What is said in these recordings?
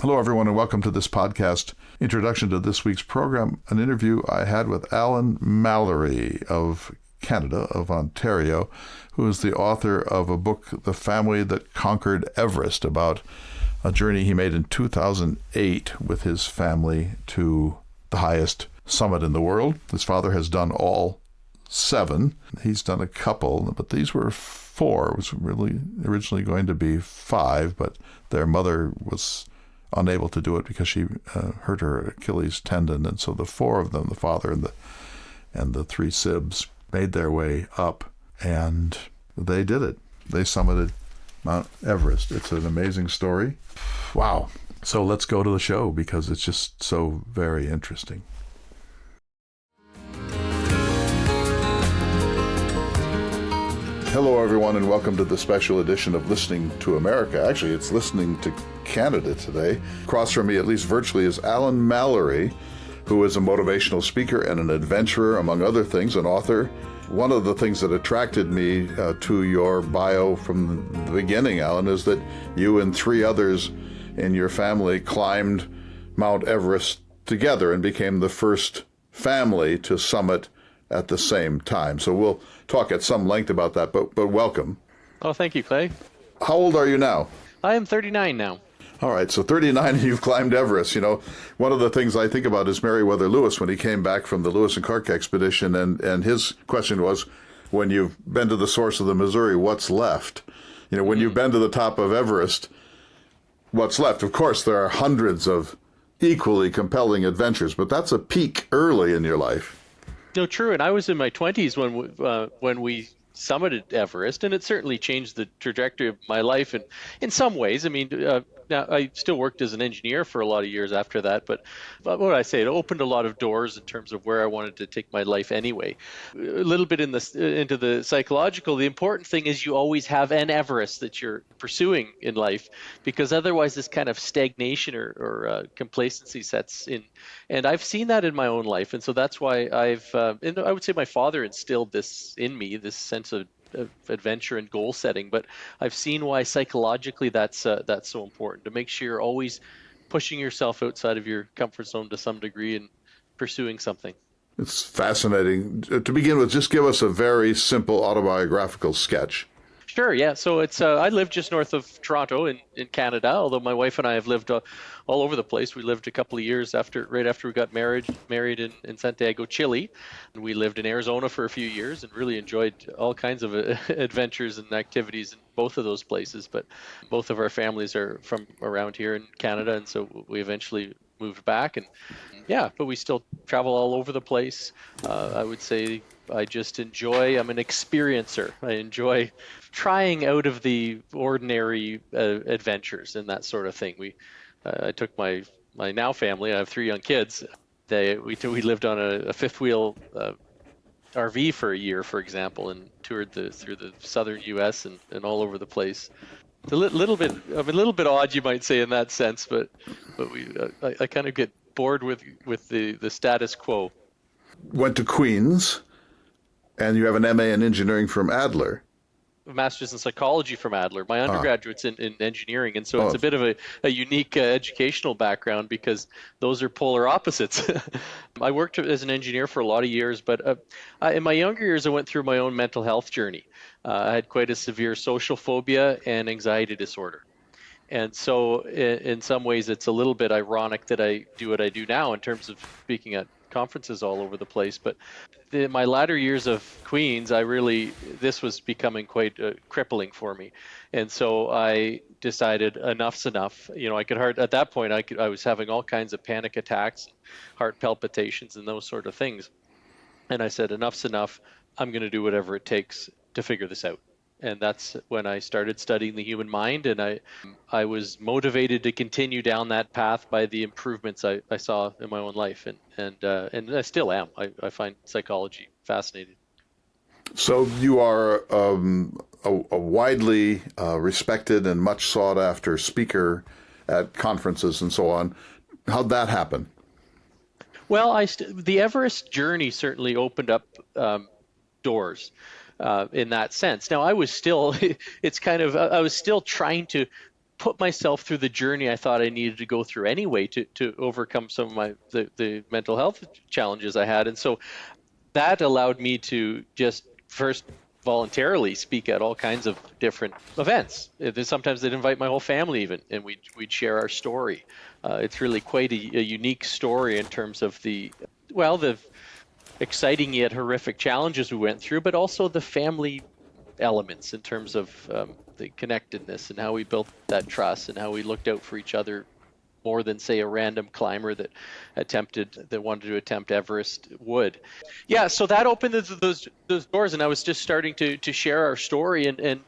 Hello, everyone, and welcome to this podcast introduction to this week's program, an interview I had with Alan Mallory of Canada, of Ontario, who is the author of a book, The Family That Conquered Everest, about a journey he made in 2008 with his family to the highest summit in the world. His father has done all 7. He's done a couple, but these were 4. It was really originally going to be 5, but their mother was unable to do it because she hurt her Achilles tendon, and so the 4 of them, the father and the 3 sibs, made their way up, and they did it. They summited Mount Everest. It's an amazing story. Wow. So let's go to the show because it's just so very interesting. Hello, everyone, and welcome to the special edition of Listening to America. Actually, it's Listening to Canada today. Across from me, at least virtually, is Alan Mallory, who is a motivational speaker and an adventurer, among other things, an author. One of the things that attracted me to your bio from the beginning, Alan, is that you and 3 others in your family climbed Mount Everest together and became the first family to summit at the same time. So we'll talk at some length about that, but welcome. Oh, thank you, Clay. How old are you now? I am 39 now. All right, so 39 and you've climbed Everest. You know, one of the things I think about is Meriwether Lewis when he came back from the Lewis and Clark expedition, and his question was, when you've been to the source of the Missouri, what's left? You know, when you've been to the top of Everest, what's left? Of course, there are hundreds of equally compelling adventures, but that's a peak early in your life. No, true. And I was in my 20s when we summited Everest, and it certainly changed the trajectory of my life in some ways. I mean, now I still worked as an engineer for a lot of years after that, but what would I say? It opened a lot of doors in terms of where I wanted to take my life anyway. A little bit into the psychological, the important thing is you always have an Everest that you're pursuing in life, because otherwise this kind of stagnation or complacency sets in. And I've seen that in my own life. And so that's why and I would say my father instilled this in me, this sense of adventure and goal setting. But I've seen why psychologically that's so important, to make sure you're always pushing yourself outside of your comfort zone to some degree and pursuing something. It's fascinating. To begin with, just give us a very simple autobiographical sketch. Sure, yeah. So it's I live just north of Toronto in Canada, although my wife and I have lived all over the place. We lived a couple of years right after we got married in Santiago, Chile. And we lived in Arizona for a few years and really enjoyed all kinds of adventures and activities in both of those places. But both of our families are from around here in Canada, and so we eventually moved back. And yeah, but we still travel all over the place. I would say I'm an experiencer. I enjoy trying out of the ordinary adventures and that sort of thing. I took my now family. I have 3 young kids. We lived on a fifth wheel RV for a year, for example, and toured through the southern U.S. and all over the place. It's a little bit odd, you might say, in that sense, but I kind of get bored with the status quo. Went to Queen's, and you have an MA in engineering from Adler. A master's in psychology from Adler. My undergraduate's in engineering, and so it's a bit of a unique educational background because those are polar opposites. I worked as an engineer for a lot of years, but in my younger years, I went through my own mental health journey. I had quite a severe social phobia and anxiety disorder. And so in some ways, it's a little bit ironic that I do what I do now in terms of speaking at conferences all over the place. But in my latter years of Queen's, this was becoming quite crippling for me. And so I decided enough's enough. You know, at that point, I was having all kinds of panic attacks, heart palpitations, and those sort of things. And I said, enough's enough. I'm going to do whatever it takes to figure this out. And that's when I started studying the human mind, and I was motivated to continue down that path by the improvements I saw in my own life, and I still am. I find psychology fascinating. So you are a widely respected and much sought after speaker at conferences and so on. How'd that happen? Well, the Everest journey certainly opened up doors. In that sense. Now, I was still, I was still trying to put myself through the journey I thought I needed to go through anyway to overcome some of the mental health challenges I had. And so that allowed me to just first voluntarily speak at all kinds of different events. Sometimes they'd invite my whole family even, and we'd share our story. It's really quite a unique story in terms of the exciting yet horrific challenges we went through, but also the family elements in terms of the connectedness and how we built that trust and how we looked out for each other more than, say, a random climber that wanted to attempt Everest would. Yeah, so that opened those doors, and I was just starting to share our story, and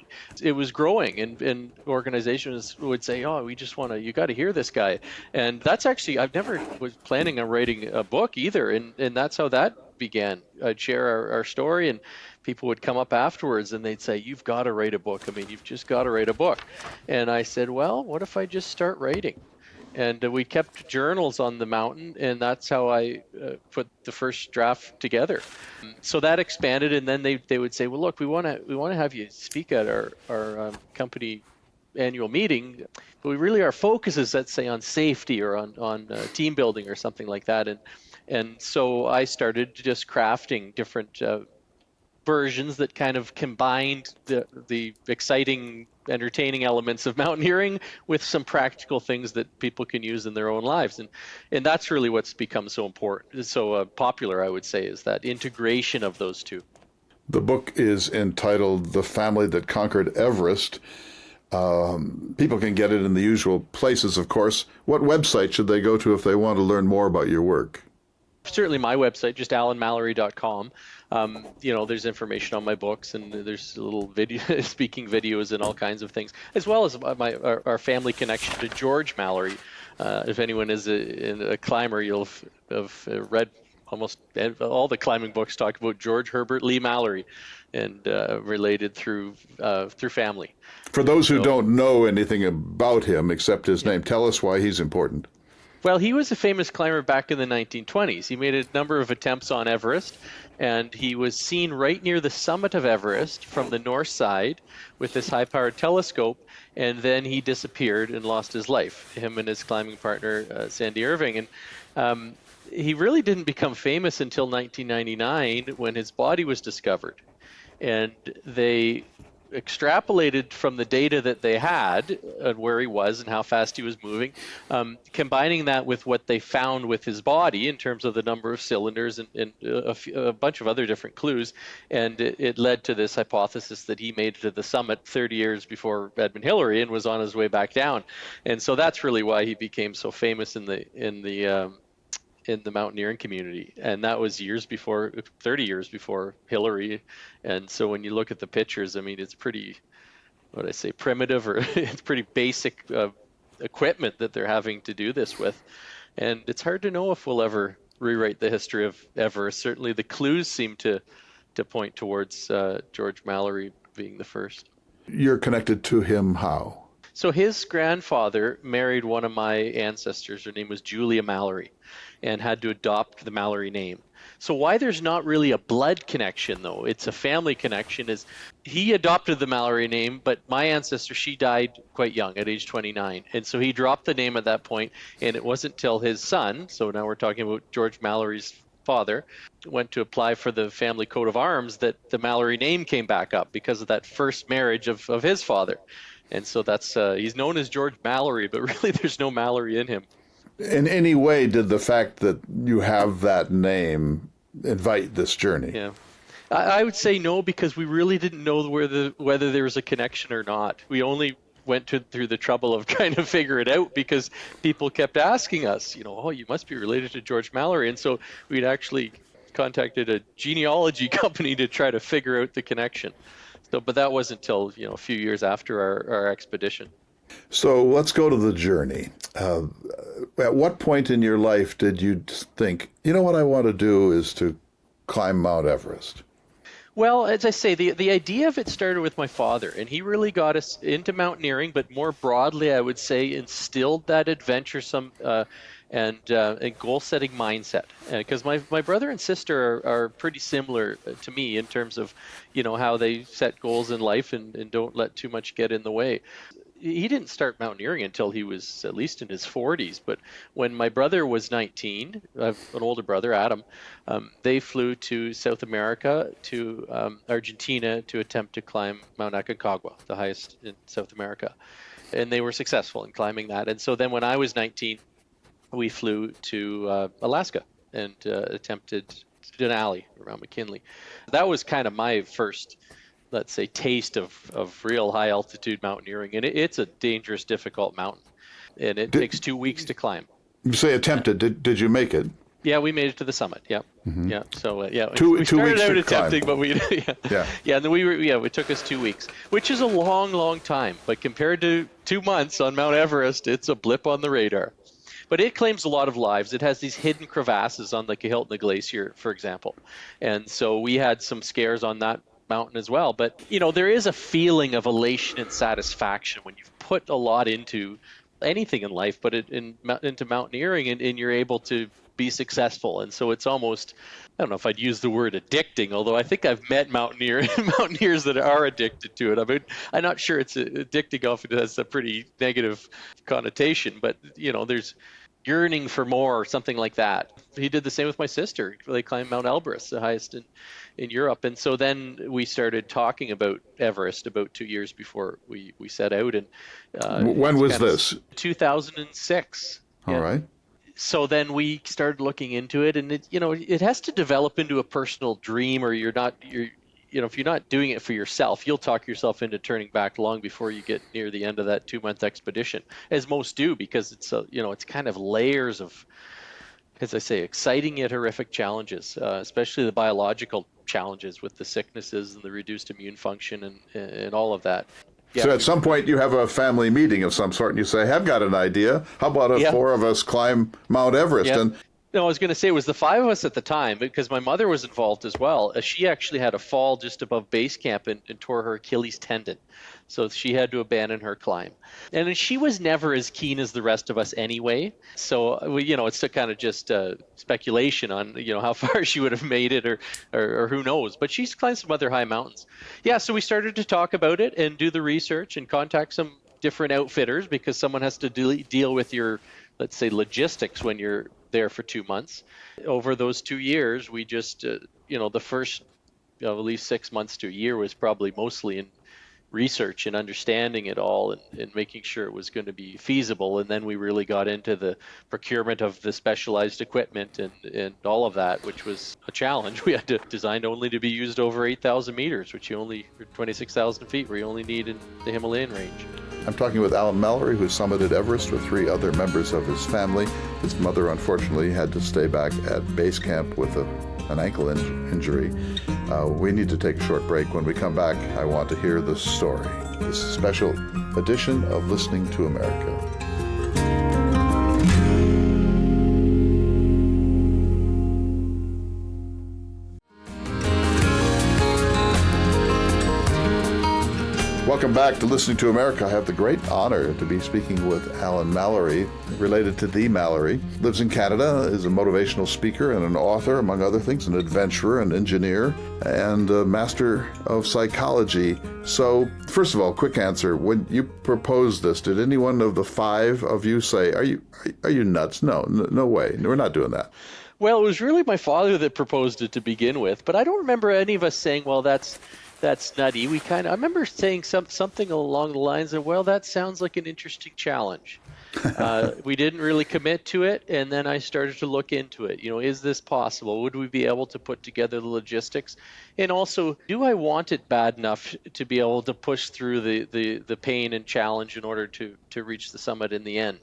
it was growing, and organizations would say, "Oh, we just you got to hear this guy," and that's actually I've never was planning on writing a book either, and that's how that began. I'd share our story, and people would come up afterwards and they'd say, "You've got to write a book. I mean, you've just got to write a book." And I said, "Well, what if I just start writing?" And we kept journals on the mountain, and that's how I put the first draft together. So that expanded, and then they would say, "Well, look, we want to have you speak at our company annual meeting, but our focus is, let's say, on safety or on team building or something like that." And so I started just crafting different versions that kind of combined the exciting, entertaining elements of mountaineering with some practical things that people can use in their own lives, and that's really what's become so important, so popular, I would say, is that integration of those two. The book is entitled "The Family That Conquered Everest." People can get it in the usual places, of course. What website should they go to if they want to learn more about your work? Certainly my website, just alanmallory.com. There's information on my books, and there's little speaking videos and all kinds of things, as well as our family connection to George Mallory. If anyone is a climber, you'll have read almost all the climbing books talk about George Herbert Lee Mallory, and related through family. For those who don't know anything about him except his name, tell us why he's important. Well, he was a famous climber back in the 1920s. He made a number of attempts on Everest, and he was seen right near the summit of Everest from the north side with this high-powered telescope, and then he disappeared and lost his life, him and his climbing partner, Sandy Irving. And he really didn't become famous until 1999 when his body was discovered. And they extrapolated from the data that they had and where he was and how fast he was moving, combining that with what they found with his body in terms of the number of cylinders and a bunch of other different clues. And it led to this hypothesis that he made it to the summit 30 years before Edmund Hillary and was on his way back down. And so that's really why he became so famous in the mountaineering community, and that was 30 years before Hillary. And so when you look at the pictures, I mean, it's pretty, what I say, primitive, or it's pretty basic equipment that they're having to do this with, and it's hard to know if we'll ever rewrite the history of Everest. Certainly the clues seem to point towards George Mallory being the first. You're connected to him how? So his grandfather married one of my ancestors. Her name was Julia Mallory, and had to adopt the Mallory name. So why there's not really a blood connection, though, it's a family connection, is he adopted the Mallory name, but my ancestor, she died quite young at age 29. And so he dropped the name at that point, and it wasn't till his son, so now we're talking about George Mallory's father, went to apply for the family coat of arms, that the Mallory name came back up because of that first marriage of his father. And so that's he's known as George Mallory, but really there's no Mallory in him. In any way, did the fact that you have that name invite this journey? Yeah, I would say no, because we really didn't know whether there was a connection or not. We only went through the trouble of trying to figure it out because people kept asking us, oh, you must be related to George Mallory. And so we'd actually contacted a genealogy company to try to figure out the connection. So, but that wasn't until a few years after our expedition. So let's go to the journey. At what point in your life did you think, what I want to do is to climb Mount Everest? Well, as I say, the idea of it started with my father, and he really got us into mountaineering, but more broadly, I would say, instilled that adventuresome and goal-setting mindset. Because my brother and sister are pretty similar to me in terms of, how they set goals in life and don't let too much get in the way. he didn't start mountaineering until he was at least in his 40s. But when my brother was 19, I have an older brother, Adam, they flew to South America, to Argentina, to attempt to climb Mount Aconcagua, the highest in South America. And they were successful in climbing that. And so then when I was 19, we flew to Alaska and attempted Denali around McKinley. That was kind of my first, let's say, taste of real high altitude mountaineering. And it's a dangerous, difficult mountain. And it takes 2 weeks to climb. You say attempted. Did you make it? Yeah, we made it to the summit. Yeah. Mm-hmm. Yeah. So, we started weeks out to attempting, climb. but yeah. And then it took us 2 weeks, which is a long, long time. But compared to 2 months on Mount Everest, it's a blip on the radar. But it claims a lot of lives. It has these hidden crevasses on the Kahiltna Glacier, for example. And so we had some scares on that mountain as well. But, there is a feeling of elation and satisfaction when you've put a lot into anything in life, but into mountaineering, and you're able to be successful. And so it's almost, I don't know if I'd use the word addicting, although I think I've met mountaineers that are addicted to it. I mean, I'm not sure it's addicting, often has a pretty negative connotation, but there's yearning for more or something like that. He did the same with my sister. They climbed Mount Elbrus, the highest in Europe. And so then we started talking about Everest about 2 years before we set out. And when was this? 2006. All right. So then we started looking into it, and it has to develop into a personal dream, or if you're not doing it for yourself, you'll talk yourself into turning back long before you get near the end of that 2-month expedition, as most do, because it's kind of layers of, as I say, exciting yet horrific challenges, especially the biological challenges with the sicknesses and the reduced immune function and all of that. Yeah. So at some point you have a family meeting of some sort and you say, I've got an idea. How about if 4 of us climb Mount Everest? Yeah. And No, I was going to say it was the 5 of us at the time, because my mother was involved as well. She actually had a fall just above base camp and tore her Achilles tendon. So she had to abandon her climb. And she was never as keen as the rest of us anyway. So, it's kind of just speculation on, how far she would have made it or who knows. But she's climbed some other high mountains. Yeah, so we started to talk about it and do the research and contact some different outfitters, because someone has to deal with your, let's say, logistics when you're there for 2 months. Over those 2 years, we just, the first at least 6 months to a year was probably mostly in research and understanding it all and making sure it was going to be feasible. And then we really got into the procurement of the specialized equipment and all of that, which was a challenge. We had to design only to be used over 8,000 meters, which 26,000 feet, where you only need in the Himalayan range. I'm talking with Alan Mallory, who summited Everest with 3 other members of his family. His mother, unfortunately, had to stay back at base camp with an ankle injury. We need to take a short break. When we come back, I want to hear the story. This is a special edition of Listening to America. Welcome back to Listening to America. I have the great honor to be speaking with Alan Mallory, related to the Mallory. Lives in Canada, is a motivational speaker and an author, among other things, an adventurer, an engineer, and a master of psychology. So, first of all, quick answer. When you proposed this, did anyone of the 5 of you say, are you nuts? No way. We're not doing that. Well, it was really my father that proposed it to begin with, but I don't remember any of us saying, well, that's nutty. I remember saying something along the lines of, well, that sounds like an interesting challenge. We didn't really commit to it, and then I started to look into it. Is this possible? Would we be able to put together the logistics? And also, do I want it bad enough to be able to push through the pain and challenge in order to reach the summit in the end?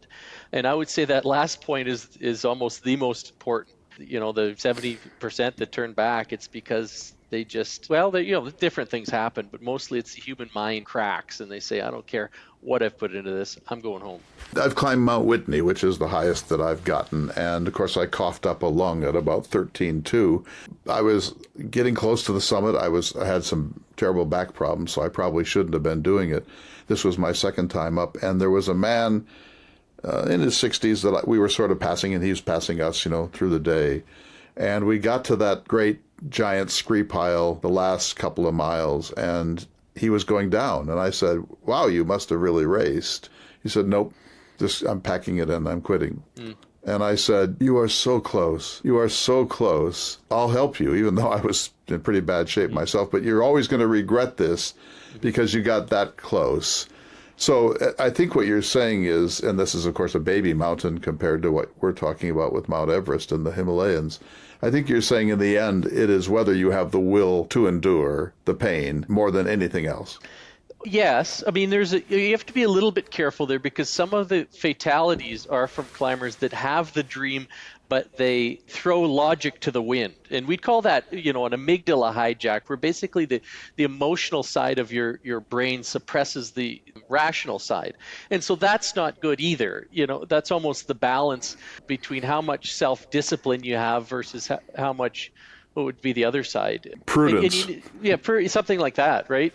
And I would say that last point is almost the most important. The 70% that turn back, it's because they just, different things happen, but mostly it's the human mind cracks and they say, I don't care what I've put into this, I'm going home. I've climbed Mount Whitney, which is the highest that I've gotten. And of course, I coughed up a lung at about 13.2. I was getting close to the summit. I had some terrible back problems, so I probably shouldn't have been doing it. This was my second time up. And there was a man in his 60s that we were sort of passing, and he was passing us, through the day. And we got to that great giant scree pile the last couple of miles, and he was going down. And I said, wow, you must have really raced. He said, nope, I'm packing it in, I'm quitting. And I said, you are so close. You are so close. I'll help you, even though I was in pretty bad shape myself. But you're always going to regret this because you got that close. So I think what you're saying is, and this is, of course, a baby mountain compared to what we're talking about with Mount Everest and the Himalayas. I think you're saying in the end, it is whether you have the will to endure the pain more than anything else. Yes, I mean you have to be a little bit careful there because some of the fatalities are from climbers that have the dream, but they throw logic to the wind, and we'd call that an amygdala hijack, where basically the emotional side of your brain suppresses the rational side, and so that's not good either. That's almost the balance between how much self-discipline you have versus how much. What would be the other side? Prudence. Something like that, right?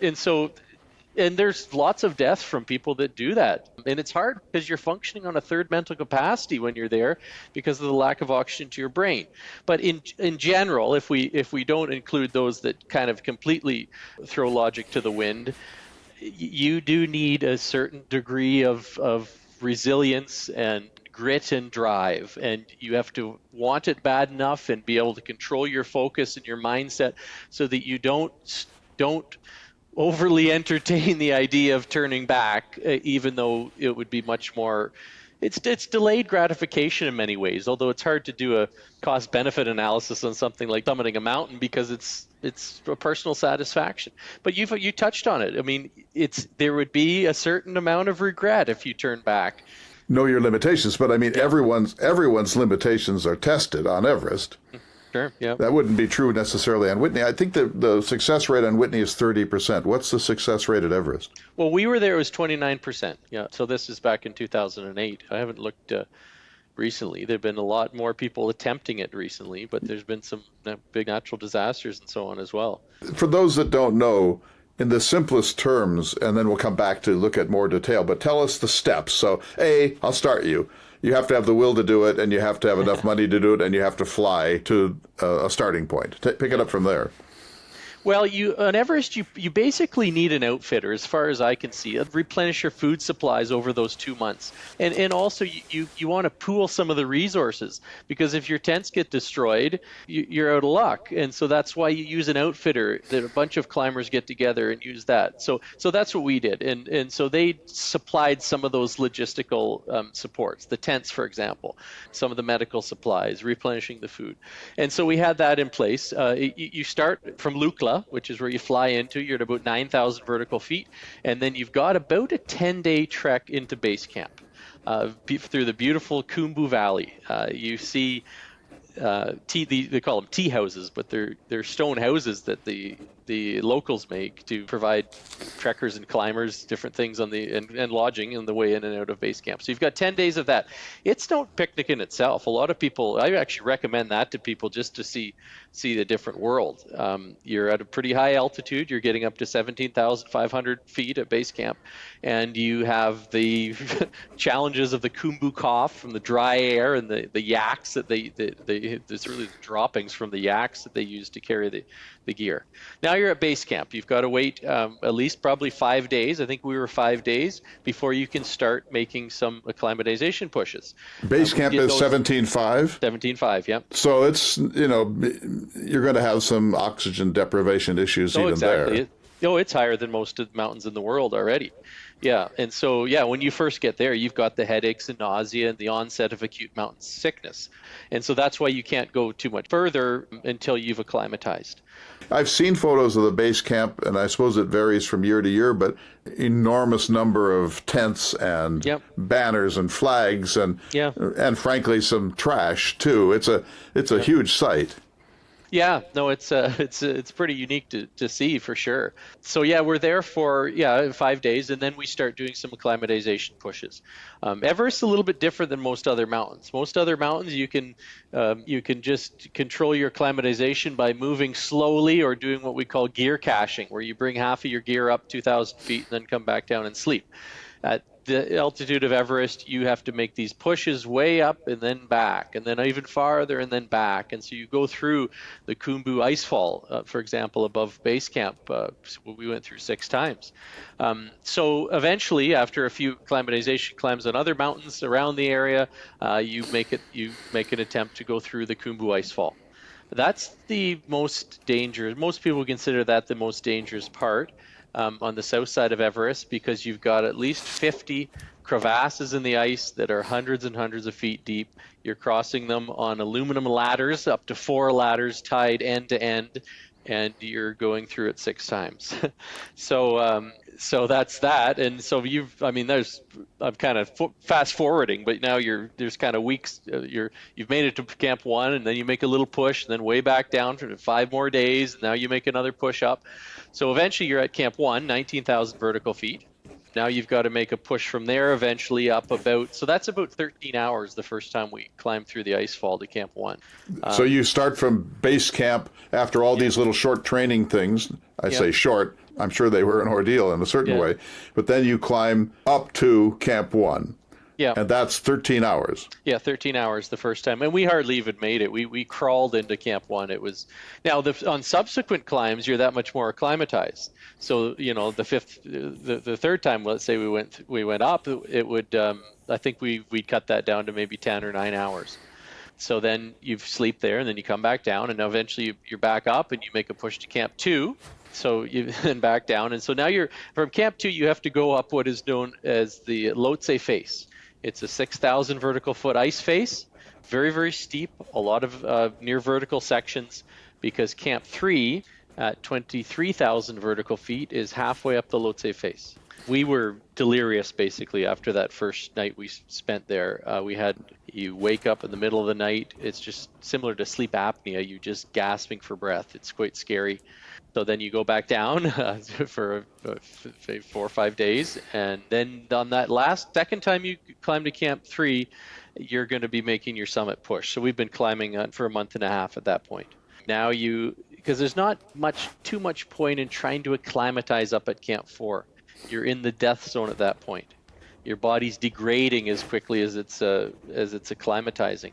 And there's lots of deaths from people that do that. And it's hard because you're functioning on a third mental capacity when you're there because of the lack of oxygen to your brain. But in general, if we don't include those that kind of completely throw logic to the wind, you do need a certain degree of resilience and grit and drive, and you have to want it bad enough and be able to control your focus and your mindset so that you don't overly entertain the idea of turning back, even though it would be much more. It's delayed gratification in many ways, although it's hard to do a cost benefit analysis on something like summiting a mountain because it's a personal satisfaction. But you touched on it. I mean, there would be a certain amount of regret if you turn back. Know your limitations, but I mean, everyone's limitations are tested on Everest. Sure, yeah. That wouldn't be true necessarily on Whitney. I think the success rate on Whitney is 30%. What's the success rate at Everest? Well, we were there, it was 29%. Yeah, so this is back in 2008. I haven't looked recently. There have been a lot more people attempting it recently, but there's been some big natural disasters and so on as well. For those that don't know, in the simplest terms, and then we'll come back to look at more detail, but tell us the steps. So, I'll start you. You have to have the will to do it, and you have to have enough money to do it, and you have to fly to a starting point. Pick it up from there. Well, on Everest, you basically need an outfitter, as far as I can see. Replenish your food supplies over those 2 months, and also you want to pool some of the resources, because if your tents get destroyed, you're out of luck, and so that's why you use an outfitter. That a bunch of climbers get together and use that. So that's what we did, and so they supplied some of those logistical supports, the tents, for example, some of the medical supplies, replenishing the food, and so we had that in place. You start from Lukla, which is where you fly into. You're at about 9,000 vertical feet, and then you've got about a 10-day trek into base camp through the beautiful Khumbu Valley. You see they call them tea houses, but they're stone houses that the locals make to provide trekkers and climbers different things on and lodging on the way in and out of base camp. So you've got 10 days of that. It's no picnic in itself. A lot of people, I actually recommend that to people just to see the different world. You're at a pretty high altitude. You're getting up to 17,500 feet at base camp, and you have the challenges of the Khumbu cough from the dry air and the yaks that there's really the droppings from the yaks that they use to carry the gear. Now you're at base camp. You've got to wait at least probably 5 days. I think we were 5 days before you can start making some acclimatization pushes. Base camp is 17.5? 17.5, yeah. So it's, you're going to have some oxygen deprivation issues there. It's higher than most of the mountains in the world already. Yeah, and so, when you first get there, you've got the headaches and nausea and the onset of acute mountain sickness. And so that's why you can't go too much further until you've acclimatized. I've seen photos of the base camp, and I suppose it varies from year to year, but enormous number of tents and banners and flags and frankly some trash too. It's a huge site. Yeah, no, it's pretty unique to see for sure. So we're there for 5 days, and then we start doing some acclimatization pushes. Everest's a little bit different than most other mountains. Most other mountains you can just control your acclimatization by moving slowly or doing what we call gear caching, where you bring half of your gear up 2,000 feet and then come back down and sleep. At the altitude of Everest, you have to make these pushes way up and then back, and then even farther and then back. And so you go through the Khumbu icefall, for example, above base camp. We went through 6 times. So eventually, after a few acclimatization climbs on other mountains around the area, you make an attempt to go through the Khumbu icefall. That's the most dangerous. Most people consider that the most dangerous part on the south side of Everest, because you've got at least 50 crevasses in the ice that are hundreds and hundreds of feet deep. You're crossing them on aluminum ladders, up to 4 ladders tied end to end, and you're going through it 6 times. So that's that. And so I'm kind of fast forwarding, but now there's kind of weeks. You've made it to camp 1, and then you make a little push, and then way back down for 5 more days. And now you make another push up. So eventually you're at camp 1, 19,000 vertical feet. Now you've got to make a push from there eventually up so that's about 13 hours the first time we climbed through the ice fall to camp 1. So you start from base camp after all these little short training things. I say short, I'm sure they were an ordeal in a certain way, but then you climb up to camp 1. Yeah. And that's 13 hours. Yeah, 13 hours the first time. And we hardly even made it. We crawled into camp 1. It was on subsequent climbs, you're that much more acclimatized. So, the third time, let's say we went up, it would, I think we'd cut that down to maybe 10 or 9 hours. So then you sleep there, and then you come back down, and eventually you're back up, and you make a push to camp 2. So you then back down. And so now from camp 2, you have to go up what is known as the Lhotse face. It's a 6,000 vertical foot ice face, very, very steep, a lot of near vertical sections, because camp 3 at 23,000 vertical feet is halfway up the Lhotse face. We were delirious basically after that first night we spent there. You wake up in the middle of the night. It's just similar to sleep apnea. You're just gasping for breath. It's quite scary. So then you go back down for 4 or 5 days. And then on that second time you climb to camp 3, you're going to be making your summit push. So we've been climbing for a month and a half at that point. Now because there's not too much point in trying to acclimatize up at camp 4. You're in the death zone at that point. Your body's degrading as quickly as it's acclimatizing.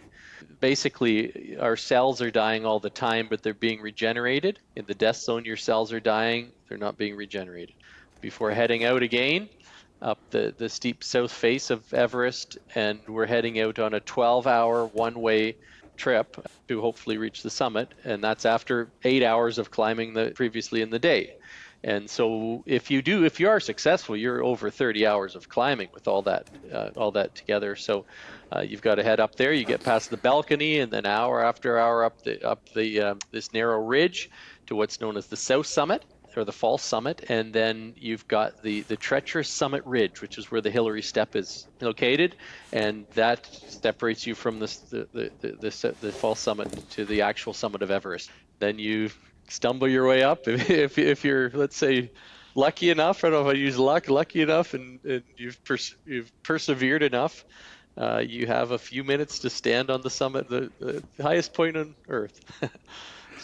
Basically, our cells are dying all the time, but they're being regenerated. In the death zone, your cells are dying. They're not being regenerated. Before heading out again, up the steep south face of Everest, and we're heading out on a 12-hour one-way trip to hopefully reach the summit, and that's after 8 hours of climbing previously in the day. And so if you are successful, you're over 30 hours of climbing with all that together. So you've got to head up there. You get past the balcony, and then hour after hour up this narrow ridge to what's known as the South Summit, or the false summit. And then you've got the treacherous summit ridge, which is where the Hillary Step is located, and that separates you from the false summit to the actual summit of Everest. Then you stumble your way up. If you're, let's say, lucky enough, I don't know if I use lucky enough, and you've persevered enough, you have a few minutes to stand on the summit, the highest point on Earth.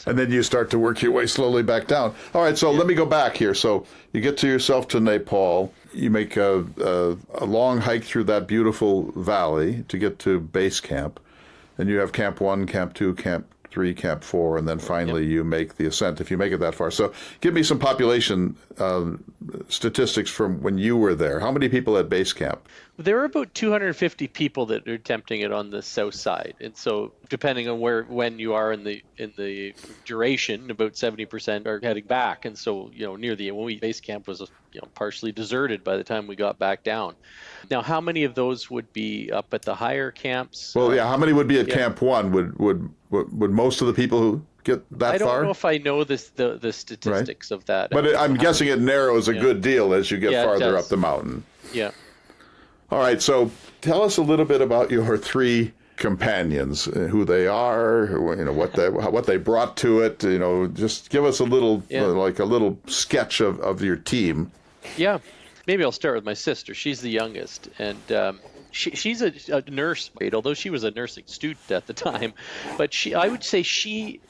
And then you start to work your way slowly back down. All right, so let me go back here. So you get yourself to Nepal. You make a long hike through that beautiful valley to get to base camp. Then you have camp 1, camp 2, camp 3, camp 4, and then finally you make the ascent if you make it that far. So give me some population statistics from when you were there. How many people at base camp? There are about 250 people that are attempting it on the south side, and so depending on when you are in the duration, about 70% are heading back, and so near when base camp was partially deserted by the time we got back down. Now, how many of those would be up at the higher camps? Well, how many would be at camp 1? Would most of the people who get that far? I don't know if I know the statistics of that. But I'm guessing it narrows a good deal as you get farther up the mountain. Yeah. All right, so tell us a little bit about your 3 companions, who they are, what they brought to it. Just give us a little, like a little sketch of your team. Yeah, maybe I'll start with my sister. She's the youngest, and she's a nurse, although she was a nursing student at the time. But I would say she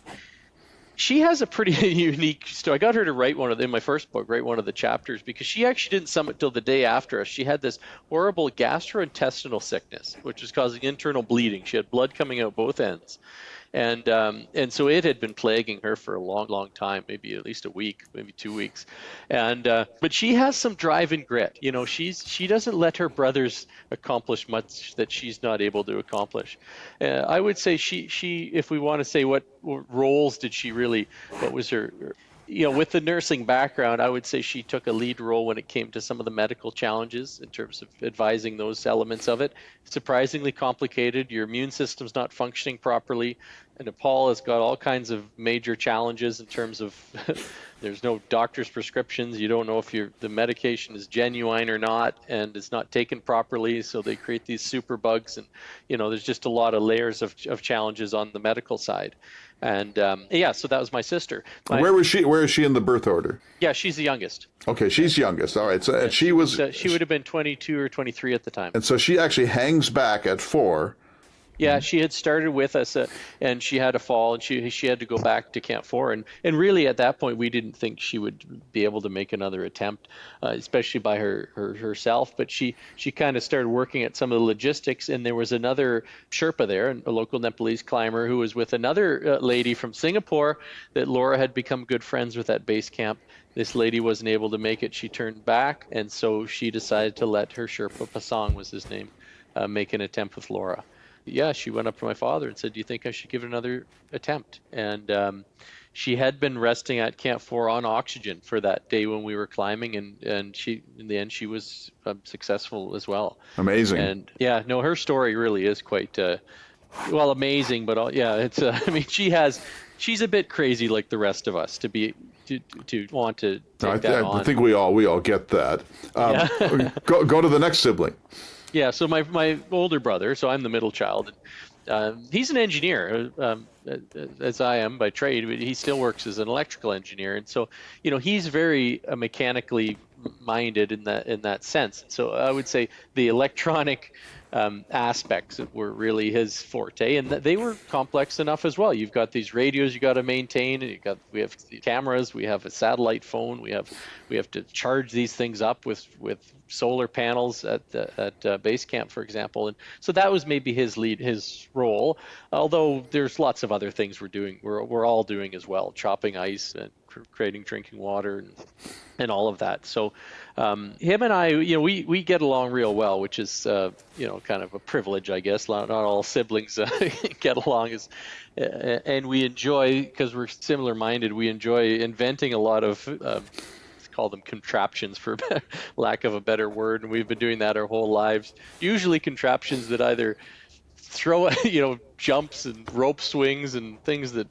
She has a pretty unique story. I got her to write in my first book, write one of the chapters, because she actually didn't summit till the day after us. She had this horrible gastrointestinal sickness, which was causing internal bleeding. She had blood coming out both ends. And so it had been plaguing her for a long time, maybe at least a week, maybe 2 weeks. But she has some drive and grit. She doesn't let her brothers accomplish much that she's not able to accomplish. I would say she if we want to say what roles did she really, what was her, with the nursing background, I would say she took a lead role when it came to some of the medical challenges in terms of advising those elements of it. Surprisingly complicated. Your immune system's not functioning properly. And Nepal has got all kinds of major challenges in terms of there's no doctor's prescriptions. You don't know if the medication is genuine or not, and it's not taken properly. So they create these super bugs, and there's just a lot of layers of challenges on the medical side. And so that was my sister. Where is she in the birth order? Yeah, she's the youngest. Okay, she's youngest. All right. So and she would have been 22 or 23 at the time. And so she actually hangs back at 4. Yeah, she had started with us, and she had a fall, and she had to go back to Camp 4, and really at that point we didn't think she would be able to make another attempt, especially by herself. But she kind of started working at some of the logistics, and there was another Sherpa there, a local Nepalese climber, who was with another lady from Singapore that Laura had become good friends with at base camp. This lady wasn't able to make it. She turned back, and so she decided to let her Sherpa, Pasang was his name, make an attempt with Laura. Yeah, she went up to my father and said, "Do you think I should give it another attempt?" And she had been resting at Camp 4 on oxygen for that day when we were climbing, and she, in the end, she was successful as well. Amazing. And yeah, no, her story really is quite amazing. But it's I mean, she's a bit crazy like the rest of us to want to take that on. I think we all get that. Go to the next sibling. Yeah, so my older brother, so I'm the middle child, and he's an engineer, as I am by trade, but he still works as an electrical engineer, and so he's very mechanically minded in that sense. So I would say the electronic aspects were really his forte, and they were complex enough as well. You've got these radios you got to maintain, and we have the cameras, we have a satellite phone, we have to charge these things up with solar panels at base camp, for example. And so that was maybe his role. Although there's lots of other things we're all doing as well, chopping ice and creating drinking water and all of that. So him and I, we get along real well, which is kind of a privilege, I guess. Not all siblings get along and we enjoy, because we're similar minded, we enjoy inventing a lot of call them contraptions, for lack of a better word, and we've been doing that our whole lives. Usually contraptions that either throw jumps and rope swings and things that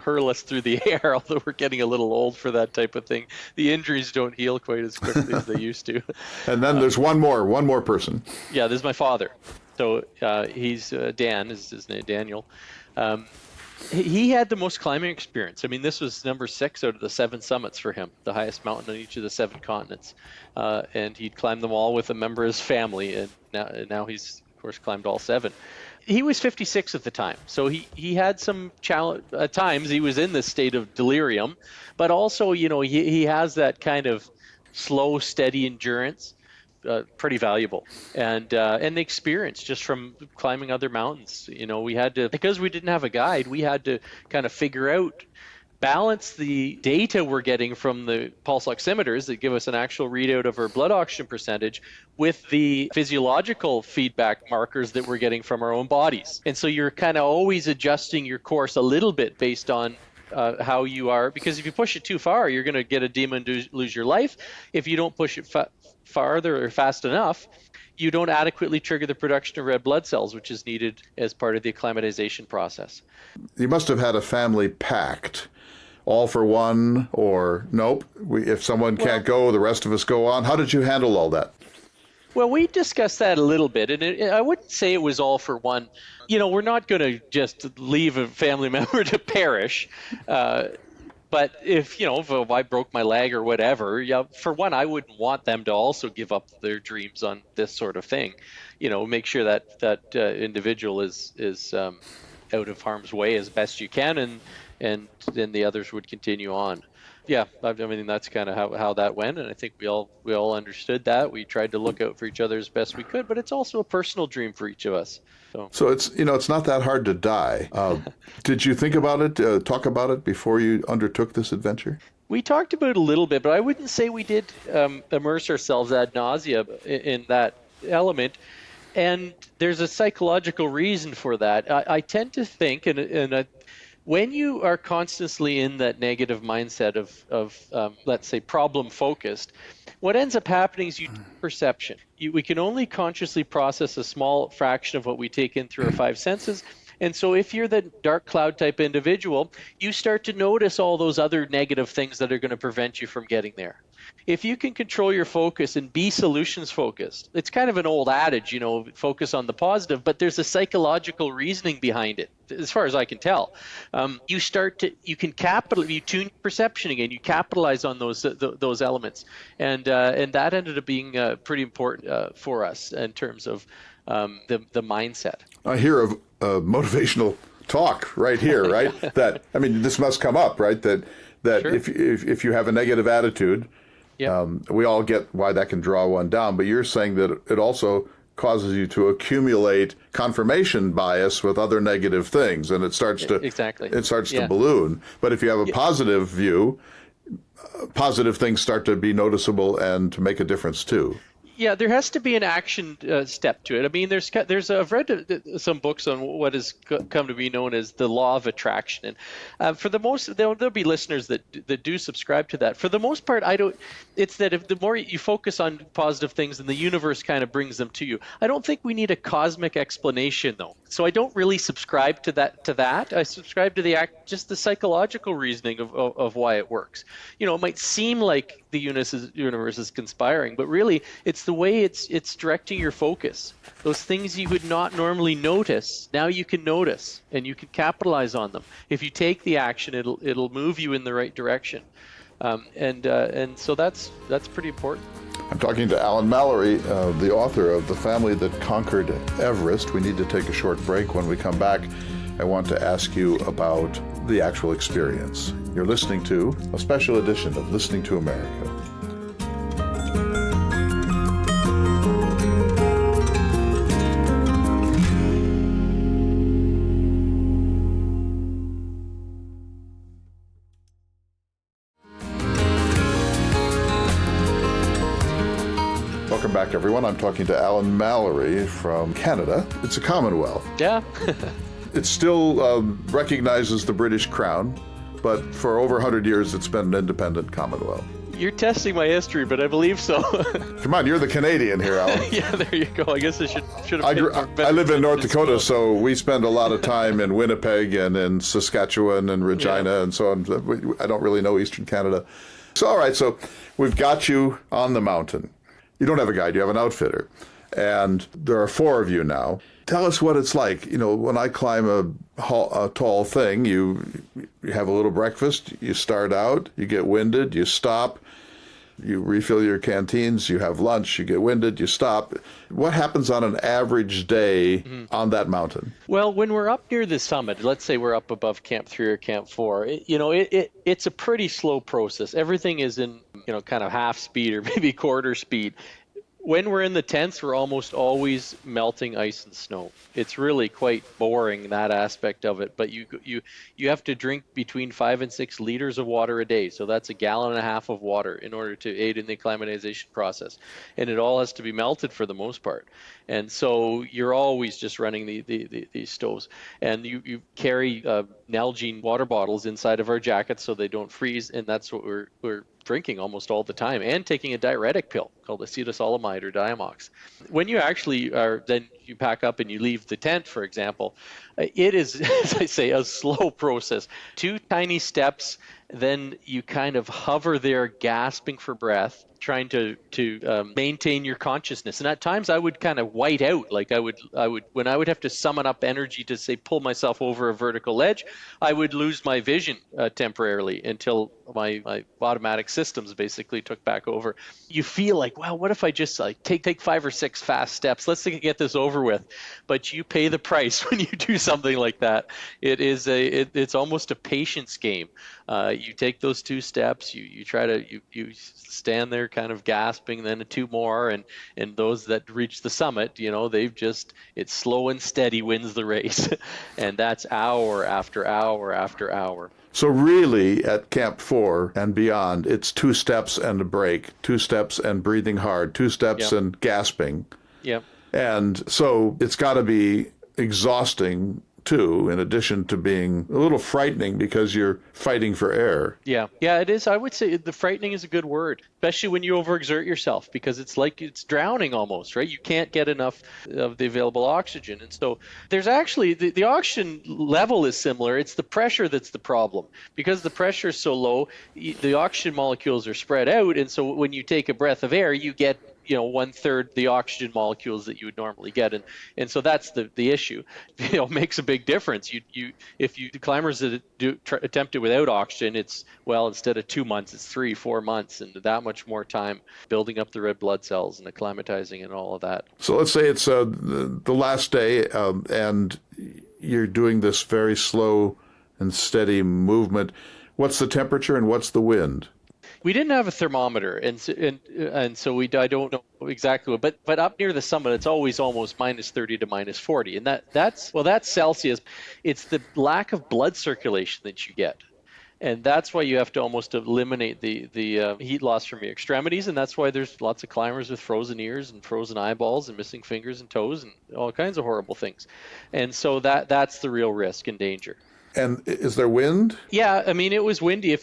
hurl us through the air, although we're getting a little old for that type of thing. The injuries don't heal quite as quickly as they used to. And then there's one more person. Yeah, this is my father. So he's Dan, is his name, Daniel. He had the most climbing experience. I mean, this was number 6 out of the 7 summits for him, the highest mountain on each of the 7 continents. And he'd climbed them all with a member of his family, and now he's, of course, climbed all 7. He was 56 at the time, so he had some challenge. At times, he was in this state of delirium, but also, he has that kind of slow, steady endurance. Pretty valuable, and the experience just from climbing other mountains. We had to, because we didn't have a guide, we had to kind of balance the data we're getting from the pulse oximeters that give us an actual readout of our blood oxygen percentage with the physiological feedback markers that we're getting from our own bodies. And so you're kind of always adjusting your course a little bit based on how you are, because if you push it too far, you're going to get edema and lose your life. If you don't push it farther or fast enough, you don't adequately trigger the production of red blood cells, which is needed as part of the acclimatization process. You must have had a family pact. All for one, or nope, if someone can't go, the rest of us go on. How did you handle all that? Well, we discussed that a little bit, and I wouldn't say it was all for one. We're not going to just leave a family member to perish. But if I broke my leg or whatever, for one, I wouldn't want them to also give up their dreams on this sort of thing. Make sure that individual is out of harm's way as best you can, and then the others would continue on. Yeah, I mean that's kind of how that went, and I think we all understood that. We tried to look out for each other as best we could, but it's also a personal dream for each of us. So it's not that hard to die. Did you think about it, talk about it before you undertook this adventure? We talked about it a little bit, but I wouldn't say we did immerse ourselves ad nauseam in that element. And there's a psychological reason for that. I tend to think, when you are constantly in that negative mindset of let's say, problem focused, what ends up happening is perception. We can only consciously process a small fraction of what we take in through our five senses. And so if you're the dark cloud type individual, you start to notice all those other negative things that are going to prevent you from getting there. If you can control your focus and be solutions focused, it's kind of an old adage, focus on the positive, but there's a psychological reasoning behind it, as far as I can tell. You tune perception again, you capitalize on those elements. And that ended up being pretty important for us in terms of the mindset. I hear of motivational talk right here, right? This must come up, right? That sure. if you have a negative attitude, we all get why that can draw one down. But you're saying that it also causes you to accumulate confirmation bias with other negative things, and it starts to balloon. But if you have a positive view, positive things start to be noticeable and to make a difference too. Yeah, there has to be an action step to it. I mean, I've read some books on what has come to be known as the law of attraction, and for the most, there'll be listeners that do subscribe to that. For the most part, I don't. It's that if the more you focus on positive things, then the universe kind of brings them to you. I don't think we need a cosmic explanation, though. So I don't really subscribe to that. I subscribe to just the psychological reasoning of why it works. It might seem like the universe is conspiring, but really it's the way it's directing your focus. Those things you would not normally notice, now you can notice, and you can capitalize on them. If you take the action, it'll move you in the right direction, and so that's pretty important. I'm talking to Alan Mallory, the author of The Family That Conquered Everest. We need to take a short break. When we come back, I want to ask you about the actual experience. You're listening to a special edition of Listening to America. Welcome back, everyone. I'm talking to Alan Mallory from Canada. It's a Commonwealth. Yeah. It still recognizes the British Crown, but for over 100 years it's been an independent Commonwealth. You're testing my history, but I believe so. Come on, you're the Canadian here, Alan. Yeah, there you go. I guess I should have. I live in North Dakota, so we spend a lot of time in Winnipeg and in Saskatchewan and Regina and so on. I don't really know Eastern Canada. So, all right, so we've got you on the mountain. You don't have a guide, you have an outfitter. And there are 4 of you now. Tell us what it's like. When I climb a tall thing, you have a little breakfast, you start out, you get winded, you stop, you refill your canteens, you have lunch, you get winded, you stop. What happens on an average day on that mountain? Well, when we're up near the summit, let's say we're up above Camp 3 or Camp 4, it's a pretty slow process. Everything is in, kind of half speed or maybe quarter speed. When we're in the tents, we're almost always melting ice and snow. It's really quite boring, that aspect of it. But you have to drink between 5 and 6 liters of water a day. So that's 1.5 gallons of water in order to aid in the acclimatization process. And it all has to be melted for the most part. And so you're always just running these stoves. And you carry Nalgene water bottles inside of our jackets so they don't freeze. And that's what we're drinking almost all the time, and taking a diuretic pill called acetosalamide or Diamox. When you actually then you pack up and you leave the tent, for example, it is, as I say, a slow process. 2 tiny steps, then you kind of hover there gasping for breath, trying to maintain your consciousness. And at times I would kind of white out. Like when I would have to summon up energy to say pull myself over a vertical ledge, I would lose my vision temporarily until my automatic systems basically took back over. You feel like, wow, what if I just like take 5 or 6 fast steps? Let's get this over with. But you pay the price when you do something like that. It's almost a patience game. You take those 2 steps, you try to you stand there kind of gasping, then 2 more, and those that reach the summit, it's slow and steady wins the race. And that's hour after hour after hour. So really, at Camp 4 and beyond, it's 2 steps and a break, 2 steps and breathing hard, 2 steps and gasping. Yep. And so it's got to be exhausting too, in addition to being a little frightening because you're fighting for air. Yeah, it is. I would say the frightening is a good word, especially when you overexert yourself, because it's like it's drowning almost, right? You can't get enough of the available oxygen. And so there's actually, the oxygen level is similar. It's the pressure that's the problem. Because the pressure is so low, the oxygen molecules are spread out. And so when you take a breath of air, you get 1/3 the oxygen molecules that you would normally get, and so that's the issue. Makes a big difference. If the climbers that attempt it without oxygen, it's instead of 2 months, it's 3-4 months, and that much more time building up the red blood cells and acclimatizing and all of that. So let's say it's the last day, and you're doing this very slow and steady movement. What's the temperature and what's the wind? We didn't have a thermometer, and so I don't know exactly, but up near the summit, it's always almost -30 to -40, and that's Celsius. It's the lack of blood circulation that you get, and that's why you have to almost eliminate the heat loss from your extremities, and that's why there's lots of climbers with frozen ears and frozen eyeballs and missing fingers and toes and all kinds of horrible things, and so that's the real risk and danger. And is there wind? Yeah, I mean, it was windy.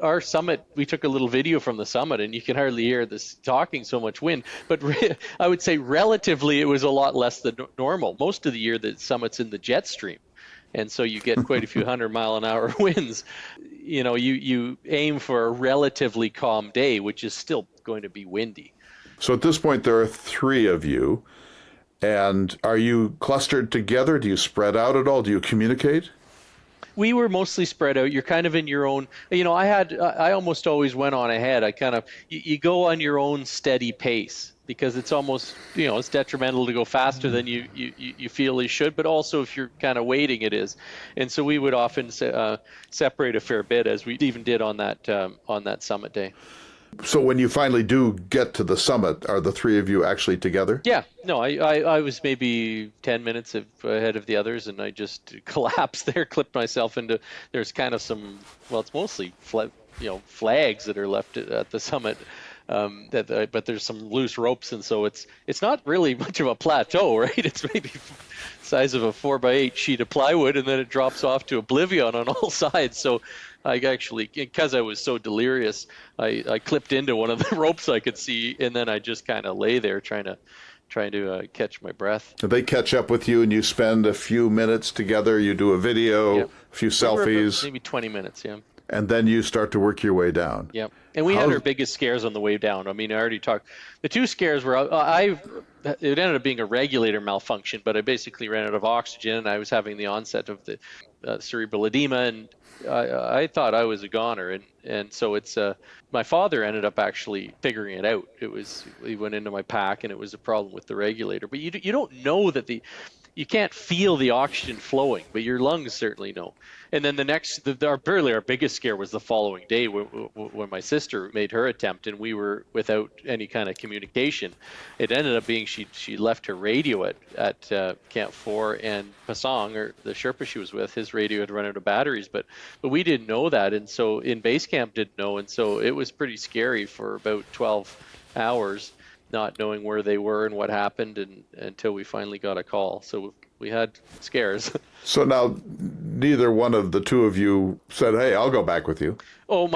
Our summit, we took a little video from the summit, and you can hardly hear this talking, so much wind. But I would say relatively, it was a lot less than normal. Most of the year, the summit's in the jet stream, and so you get quite a few 100-mile-an-hour winds. You aim for a relatively calm day, which is still going to be windy. So at this point, there are 3 of you. And are you clustered together? Do you spread out at all? Do you communicate? We were mostly spread out. You're kind of in your own, I almost always went on ahead. You go on your own steady pace, because it's almost, it's detrimental to go faster than you feel you should, but also if you're kind of waiting, it is. And so we would often separate a fair bit, as we even did on that summit day. So when you finally do get to the summit, are the 3 of you actually together? Yeah, no, I was maybe 10 minutes ahead of the others, and I just collapsed there, clipped myself into, there's kind of some, it's mostly flags that are left at the summit, but there's some loose ropes, and so it's not really much of a plateau, right? It's maybe the size of a 4x8 sheet of plywood, and then it drops off to oblivion on all sides. So I actually, because I was so delirious, I clipped into one of the ropes I could see, and then I just kind of lay there trying to catch my breath. They catch up with you, and you spend a few minutes together. You do a video, a few selfies. Maybe 20 minutes, yeah. And then you start to work your way down. Yep. And we had our biggest scares on the way down. I mean, I already talked. The 2 scares were, it ended up being a regulator malfunction, but I basically ran out of oxygen, and I was having the onset of the cerebral edema, and I thought I was a goner. And so it's, my father ended up actually figuring it out. He went into my pack, and it was a problem with the regulator. But you don't know that you can't feel the oxygen flowing, but your lungs certainly know. And then our biggest scare was the following day when my sister made her attempt, and we were without any kind of communication. It ended up being she left her radio at Camp 4, and Pasong, or the Sherpa she was with, his radio had run out of batteries, but we didn't know that, and so in base camp didn't know, and so it was pretty scary for about 12 hours. Not knowing where they were and what happened, and until we finally got a call. So we had scares. So now neither one of the 2 of you said, "Hey, I'll go back with you." Oh,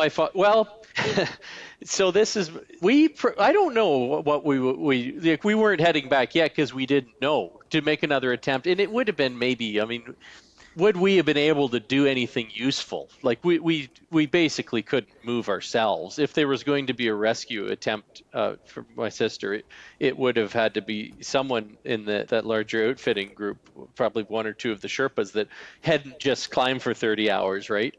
so this is, I don't know what we weren't heading back yet, because we didn't know to make another attempt. And it would have been maybe, would we have been able to do anything useful? Like we basically couldn't move ourselves. If there was going to be a rescue attempt for my sister, it would have had to be someone in that larger outfitting group, probably one or two of the Sherpas that hadn't just climbed for 30 hours, right?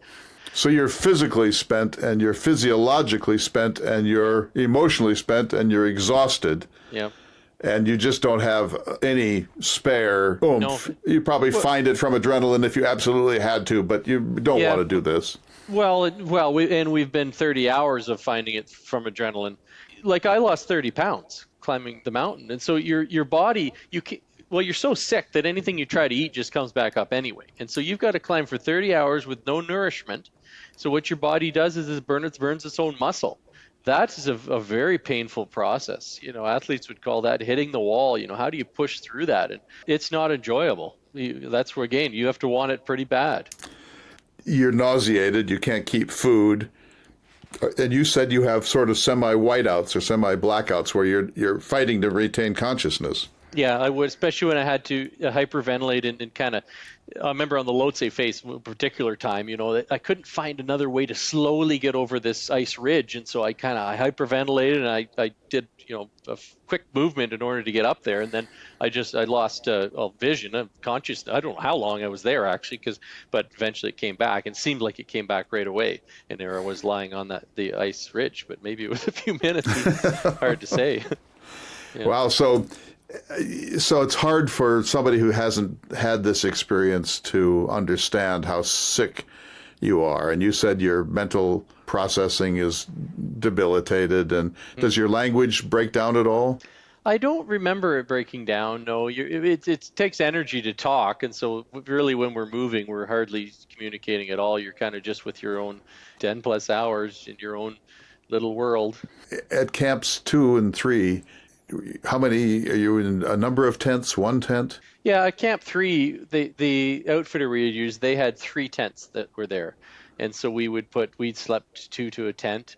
So you're physically spent and you're physiologically spent and you're emotionally spent and you're exhausted. Yeah. And you just don't have any spare oomph. No. You probably Well, find it from adrenaline if you absolutely had to, but you don't yeah. want to do this. We've been 30 hours of finding it from adrenaline. Like I lost 30 pounds climbing the mountain, and so your body you're so sick that anything you try to eat just comes back up anyway. And so you've got to climb for 30 hours with no nourishment. So what your body does is it burns its own muscle. That is a very painful process. Athletes would call that hitting the wall. How do you push through that? And it's not enjoyable. That's where, again, you have to want it pretty bad. You're nauseated. You can't keep food. And you said you have sort of semi-whiteouts or semi-blackouts where you're fighting to retain consciousness. Yeah, I would, especially when I had to hyperventilate and kind of. I remember on the Lhotse face, a particular time, I couldn't find another way to slowly get over this ice ridge, and so I hyperventilated and I did a quick movement in order to get up there, and then I lost vision, consciousness. I don't know how long I was there actually, but eventually it came back and seemed like it came back right away, and there I was lying on the ice ridge, but maybe it was a few minutes. Hard to say. Yeah. Wow, so it's hard for somebody who hasn't had this experience to understand how sick you are. And you said your mental processing is debilitated. And does your language break down at all? I don't remember it breaking down. No, it takes energy to talk. And so really when we're moving, we're hardly communicating at all. You're kind of just with your own 10 plus hours in your own little world. At camps 2 and 3, how many are you in? A number of tents, one tent? Yeah, at Camp 3, the outfitter we had used, they had 3 tents that were there. And so we'd slept 2 to a tent.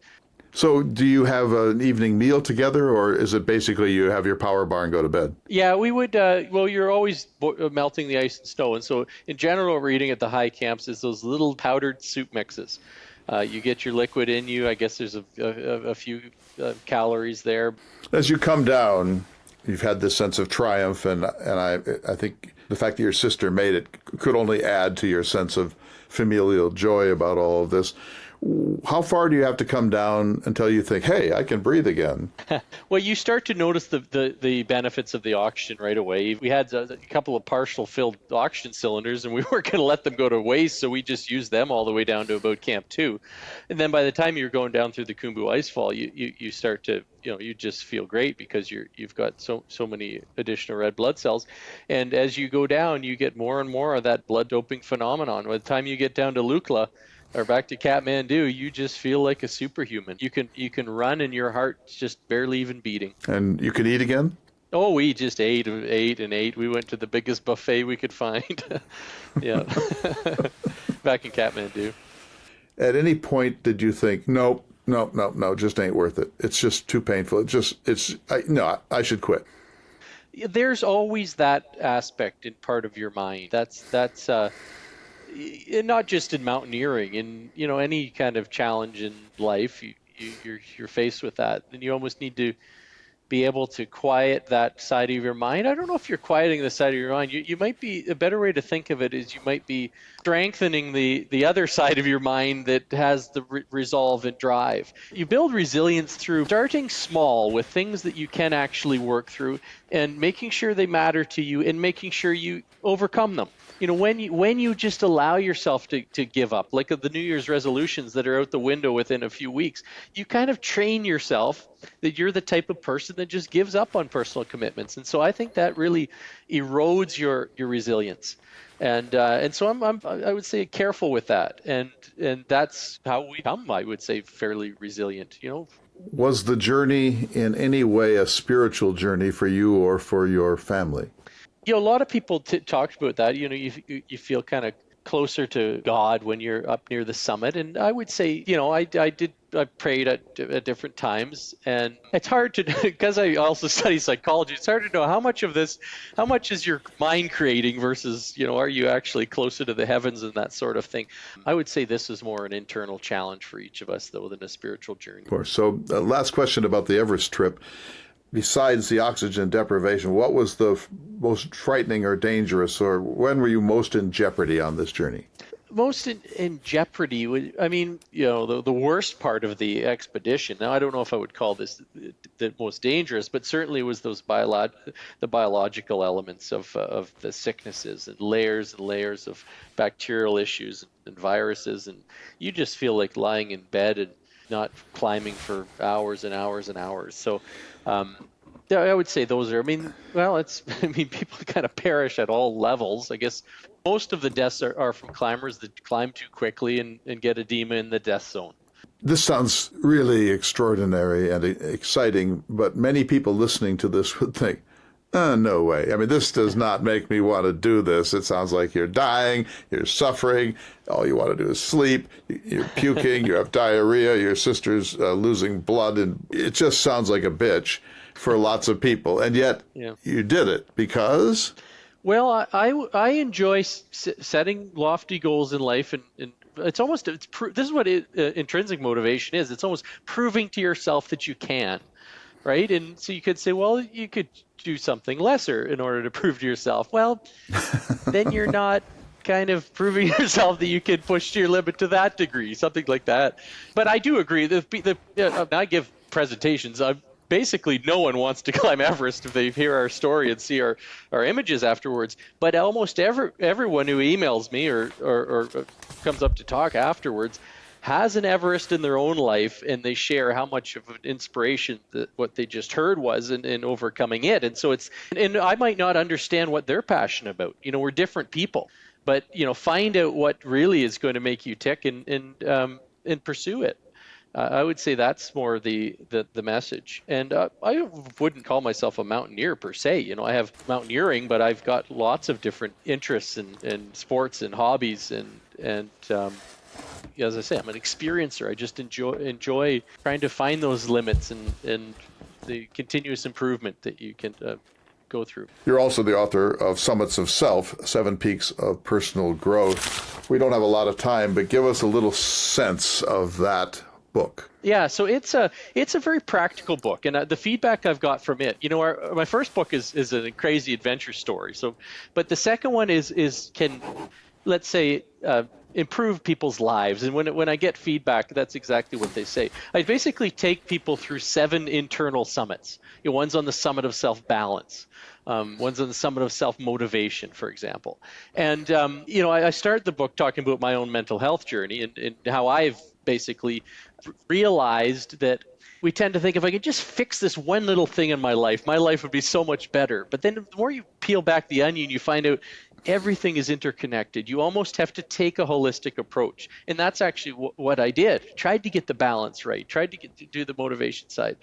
So do you have an evening meal together, or is it basically you have your power bar and go to bed? Yeah, we would, you're always melting the ice and snow. And so in general, what we're eating at the high camps is those little powdered soup mixes. You get your liquid in you. I guess there's a few calories there. As you come down, you've had this sense of triumph, and I think the fact that your sister made it could only add to your sense of familial joy about all of this. How far do you have to come down until you think, hey, I can breathe again? Well, you start to notice the benefits of the oxygen right away. We had a couple of partial filled oxygen cylinders, and we weren't going to let them go to waste, so we just used them all the way down to about Camp 2. And then by the time you're going down through the Khumbu Icefall, you start to, you just feel great because you've got so many additional red blood cells. And as you go down, you get more and more of that blood doping phenomenon. By the time you get down to Lukla, or back to Kathmandu, you just feel like a superhuman. You can run and your heart's just barely even beating. And you can eat again? Oh, we just ate and ate. We went to the biggest buffet we could find. Yeah. Back in Kathmandu. At any point did you think, nope, no, just ain't worth it. It's just too painful. I should quit. There's always that aspect in part of your mind. That's not just in mountaineering, in any kind of challenge in life, you're faced with that, and you almost need to be able to quiet that side of your mind. I don't know if you're quieting the side of your mind. You might be, a better way to think of it is you might be strengthening the other side of your mind that has the resolve and drive. You build resilience through starting small with things that you can actually work through and making sure they matter to you and making sure you overcome them. When you just allow yourself to give up, like the New Year's resolutions that are out the window within a few weeks, you kind of train yourself that you're the type of person that just gives up on personal commitments. And so I think that really erodes your resilience. And so I would say careful with that. And that's how we become, I would say, fairly resilient, Was the journey in any way a spiritual journey for you or for your family? A lot of people talked about that. You feel kind of closer to God when you're up near the summit. And I would say, I prayed at different times, and it's hard to, because I also study psychology, it's hard to know how much is your mind creating versus, are you actually closer to the heavens and that sort of thing. I would say this is more an internal challenge for each of us, though, than a spiritual journey. Of course. So last question about the Everest trip. Besides the oxygen deprivation, what was the most frightening or dangerous, or when were you most in jeopardy on this journey? Most in jeopardy, the worst part of the expedition. Now, I don't know if I would call this the most dangerous, but certainly was those the biological elements of the sicknesses and layers of bacterial issues and viruses, and you just feel like lying in bed and not climbing for hours and hours and hours. So, I would say those are. People kind of perish at all levels. I guess most of the deaths are from climbers that climb too quickly and get edema in the death zone. This sounds really extraordinary and exciting, but many people listening to this would think, no way. I mean, this does not make me want to do this. It sounds like you're dying, you're suffering, all you want to do is sleep, you're puking, you have diarrhea, your sister's losing blood, and it just sounds like a bitch for lots of people. And yet you did it because... Well, I enjoy setting lofty goals in life, and this is what intrinsic motivation is. It's almost proving to yourself that you can, right? And so you could say, well, you could do something lesser in order to prove to yourself. Well, then you're not kind of proving yourself that you can push to your limit to that degree, something like that. But I do agree that I give presentations. Basically, no one wants to climb Everest if they hear our story and see our images afterwards. But almost everyone who emails me or comes up to talk afterwards has an Everest in their own life, and they share how much of an inspiration that what they just heard was in overcoming it. And so and I might not understand what they're passionate about. We're different people, but find out what really is going to make you tick and pursue it. I would say that's more the message. And I wouldn't call myself a mountaineer per se. I have mountaineering, but I've got lots of different interests in sports and hobbies. And as I say, I'm an experiencer. I just enjoy trying to find those limits and the continuous improvement that you can go through. You're also the author of Summits of Self, 7 Peaks of Personal Growth. We don't have a lot of time, but give us a little sense of that book. Yeah, so it's a very practical book, and the feedback I've got from it, my first book is a crazy adventure story. So, but the second one can, let's say, improve people's lives. And when I get feedback, that's exactly what they say. I basically take people through 7 internal summits. One's on the summit of self-balance. One's on the summit of self-motivation, for example. And, I start the book talking about my own mental health journey and how I've basically realized that we tend to think if I could just fix this one little thing in my life would be so much better. But then the more you peel back the onion, you find out everything is interconnected. You almost have to take a holistic approach. And that's actually what I did. Tried to get the balance right. Tried to do the motivation side.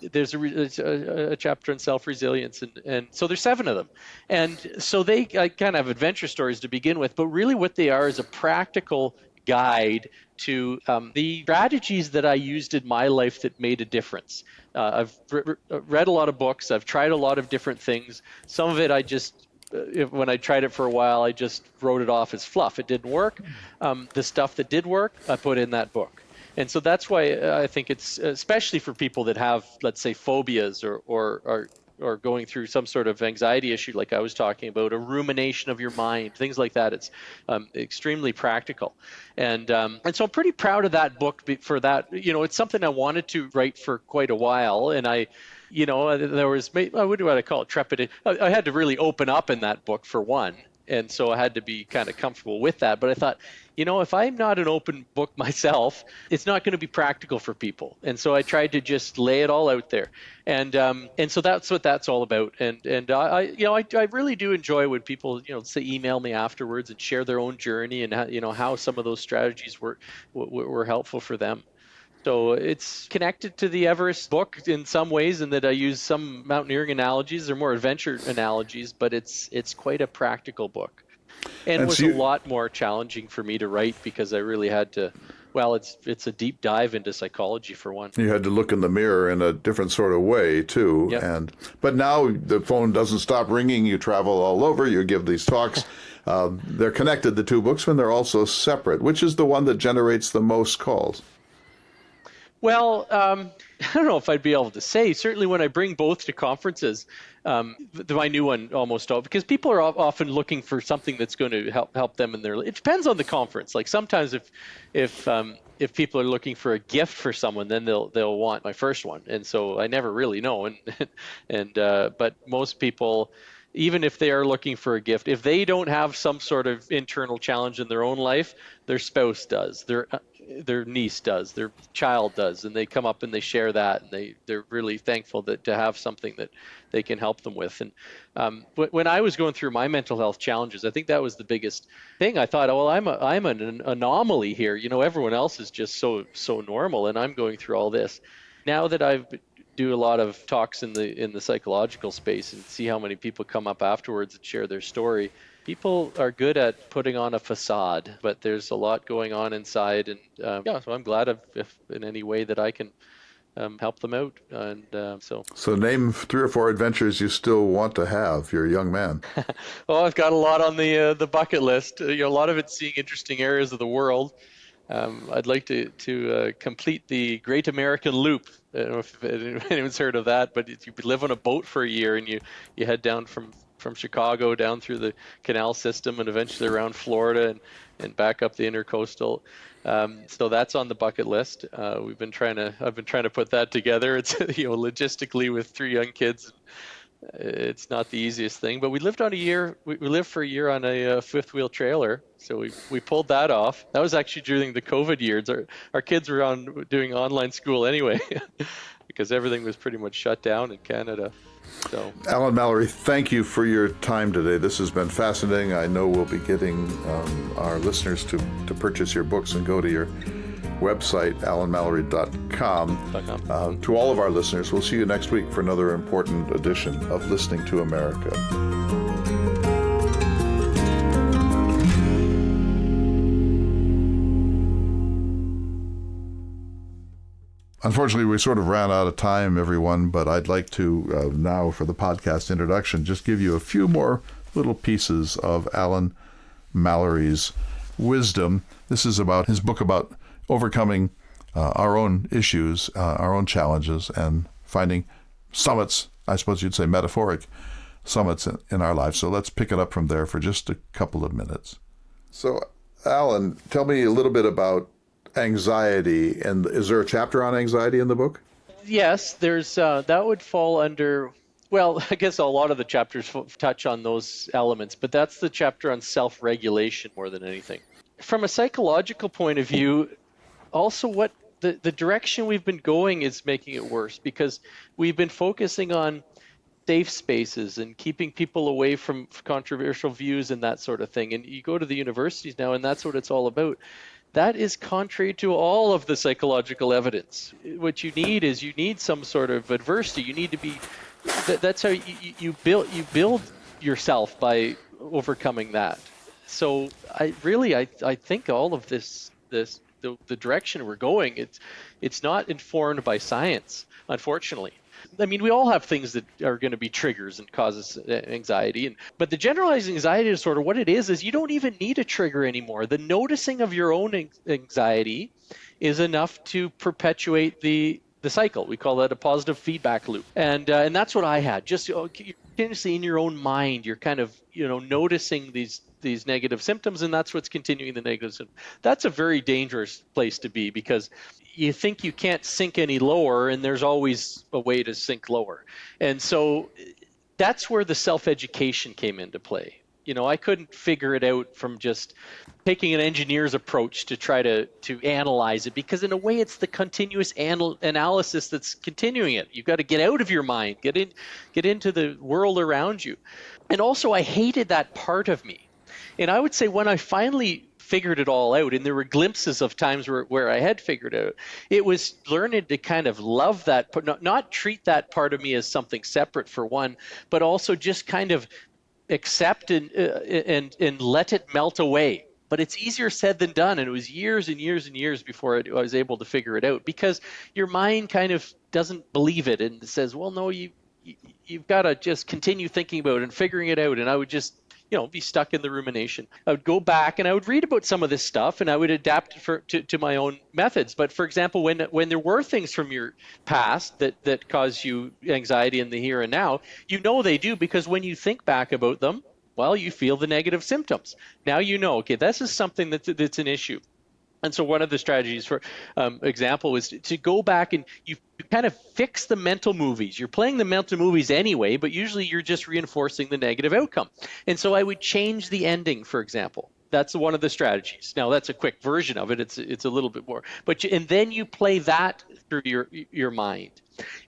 There's a chapter on self-resilience. And so there's 7 of them. And so I kind of have adventure stories to begin with. But really what they are is a practical guide to the strategies that I used in my life that made a difference. I've read a lot of books. I've tried a lot of different things. Some of it I just when I tried it for a while, I just wrote it off as fluff. It didn't work. The stuff that did work, I put in that book. And so that's why I think it's, especially for people that have, let's say, phobias or going through some sort of anxiety issue like I was talking about, a rumination of your mind, things like that. It's extremely practical. And so I'm pretty proud of that book for that. It's something I wanted to write for quite a while. And there was, what do I call it, trepidation. I had to really open up in that book for one. And so I had to be kind of comfortable with that. But I thought, if I'm not an open book myself, it's not going to be practical for people. And so I tried to just lay it all out there. And so that's what that's all about. And I really do enjoy when people, say email me afterwards and share their own journey and how some of those strategies were helpful for them. So it's connected to the Everest book in some ways, in that I use some mountaineering analogies. They're more adventure analogies, but it's quite a practical book. and And was so a you, lot more challenging for me to write because I really had to, well, it's a deep dive into psychology for one. you had to look in the mirror in a different sort of way too. Yep. But now the phone doesn't stop ringing. You travel all over. You give these talks. They're connected, the two books, but they're also separate. Which is the one that generates the most calls? Well, I don't know if I'd be able to say. Certainly, when I bring both to conferences, my new one almost all because people are often looking for something that's going to help them in their. It depends on the conference. Like sometimes if people are looking for a gift for someone, then they'll want my first one, and so I never really know. But most people, even if they are looking for a gift, if they don't have some sort of internal challenge in their own life, their spouse does, their niece does, their child does, and they come up and they share that, and they're really thankful that to have something that they can help them with. And when I was going through my mental health challenges, I think that was the biggest thing. I thought, oh, well, I'm an anomaly here. Everyone else is just so normal, and I'm going through all this. Now that I've do a lot of talks in the psychological space and see how many people come up afterwards and share their story. People are good at putting on a facade, but there's a lot going on inside, and so I'm glad if in any way that I can help them out. And so. So name 3 or 4 adventures you still want to have. You're a young man. Oh, I've got a lot on the bucket list. A lot of it's seeing interesting areas of the world. I'd like to complete the Great American Loop. I don't know if anyone's heard of that, but you live on a boat for a year and you head down from Chicago down through the canal system and eventually around Florida and back up the intercoastal. So that's on the bucket list. I've been trying to put that together. It's logistically with 3 young kids. It's not the easiest thing, but we lived for a year on a fifth wheel trailer. So we pulled that off. That was actually during the COVID years. Our kids were doing online school anyway, because everything was pretty much shut down in Canada. So, Alan Mallory, thank you for your time today. This has been fascinating. I know we'll be getting our listeners to purchase your books and go to your website, alanmallory.com. To all of our listeners, we'll see you next week for another important edition of Listening to America. Unfortunately, we sort of ran out of time, everyone, but I'd like to now, for the podcast introduction, just give you a few more little pieces of Alan Mallory's wisdom. This is about his book about overcoming our own issues, our own challenges, and finding summits, I suppose you'd say metaphoric summits in our lives. So let's pick it up from there for just a couple of minutes. So, Alan, tell me a little bit about anxiety, and is there a chapter on anxiety in the book? Yes, there's that would fall under, well, I guess a lot of the chapters touch on those elements, but that's the chapter on self-regulation more than anything. From a psychological point of view, also what the direction we've been going is making it worse, because we've been focusing on safe spaces and keeping people away from controversial views and that sort of thing. And you go to the universities now, and that's what it's all about. That is contrary to all of the psychological evidence. What you need some sort of adversity. You need to be. That's how you build yourself, by overcoming that. So I think all of this the direction we're going, it's not informed by science, unfortunately. I mean, we all have things that are going to be triggers and causes anxiety, but the generalized anxiety disorder, what it is you don't even need a trigger anymore. The noticing of your own anxiety is enough to perpetuate the cycle. We call that a positive feedback loop, and that's what I had. Just continuously in your own mind, you're kind of noticing these negative symptoms, and that's what's continuing the negative symptoms. That's a very dangerous place to be, because you think you can't sink any lower, and there's always a way to sink lower. And so that's where the self-education came into play. I couldn't figure it out from just taking an engineer's approach to try to analyze it, because in a way it's the continuous analysis that's continuing it. You've got to get out of your mind, get into the world around you. And also, I hated that part of me. And I would say when I finally figured it all out, and there were glimpses of times where I had figured it out, it was learning to kind of love that, not treat that part of me as something separate, for one, but also just kind of accept and let it melt away. But it's easier said than done. And it was years and years and years before I was able to figure it out, because your mind kind of doesn't believe it and says, well, no, you've got to just continue thinking about it and figuring it out. And I would just, be stuck in the rumination. I would go back and I would read about some of this stuff and I would adapt to my own methods. But for example, when there were things from your past that cause you anxiety in the here and now, they do, because when you think back about them, well, you feel the negative symptoms. Now okay, this is something that's an issue. And so one of the strategies, for example, is to go back and you kind of fix the mental movies. You're playing the mental movies anyway, but usually you're just reinforcing the negative outcome. And so I would change the ending, for example. That's one of the strategies. Now, that's a quick version of it. It's a little bit more. And then you play that through your mind.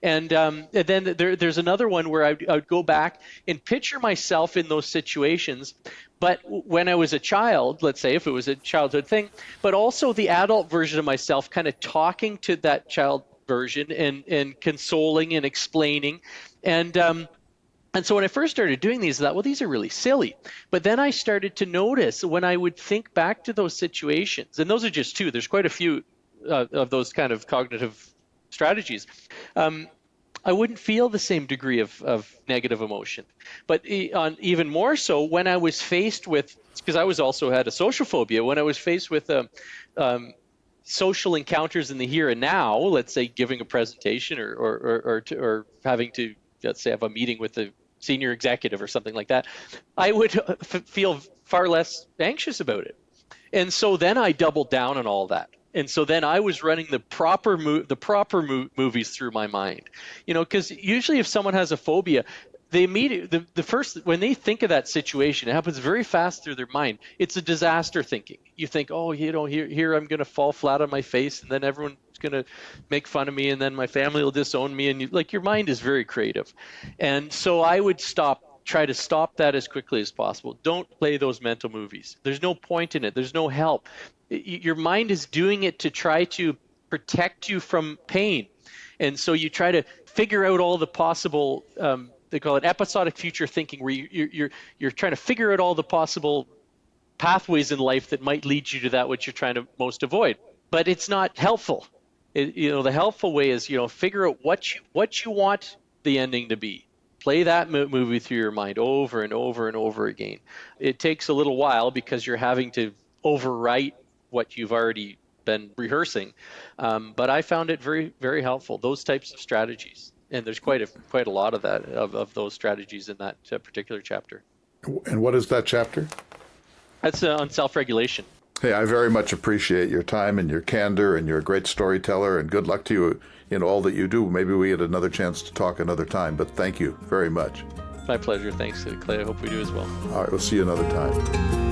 And then there's another one where I would go back and picture myself in those situations, but when I was a child, let's say, if it was a childhood thing, but also the adult version of myself kind of talking to that child version and consoling and explaining. And so when I first started doing these, I thought, well, these are really silly. But then I started to notice when I would think back to those situations, and those are just two, there's quite a few of those kind of cognitive strategies, I wouldn't feel the same degree of negative emotion. But even more so when I was faced with, because I was also had a social phobia, when I was faced with social encounters in the here and now, let's say giving a presentation or having to, let's say, have a meeting with a senior executive or something like that, I would feel far less anxious about it. And so then I doubled down on all that. And so then I was running the proper movies through my mind, because usually if someone has a phobia, they immediately, the first, when they think of that situation, it happens very fast through their mind. It's a disaster thinking. You think, oh, here I'm going to fall flat on my face, and then everyone's going to make fun of me, and then my family will disown me. And your mind is very creative. And so I would try to stop that as quickly as possible. Don't play those mental movies. There's no point in it. There's no help. Your mind is doing it to try to protect you from pain. And so you try to figure out all the possible, they call it episodic future thinking, where you're trying to figure out all the possible pathways in life that might lead you to that which you're trying to most avoid. But it's not helpful. The helpful way is, figure out what you want the ending to be. Play that movie through your mind over and over and over again. It takes a little while because you're having to overwrite what you've already been rehearsing. But I found it very, very helpful, those types of strategies. And there's quite a lot of that, of those strategies in that particular chapter. And what is that chapter? That's on self-regulation. Hey, I very much appreciate your time and your candor, and you're a great storyteller, and good luck to you in all that you do. Maybe we get another chance to talk another time, but thank you very much. My pleasure. Thanks, Clay. I hope we do as well. All right, we'll see you another time.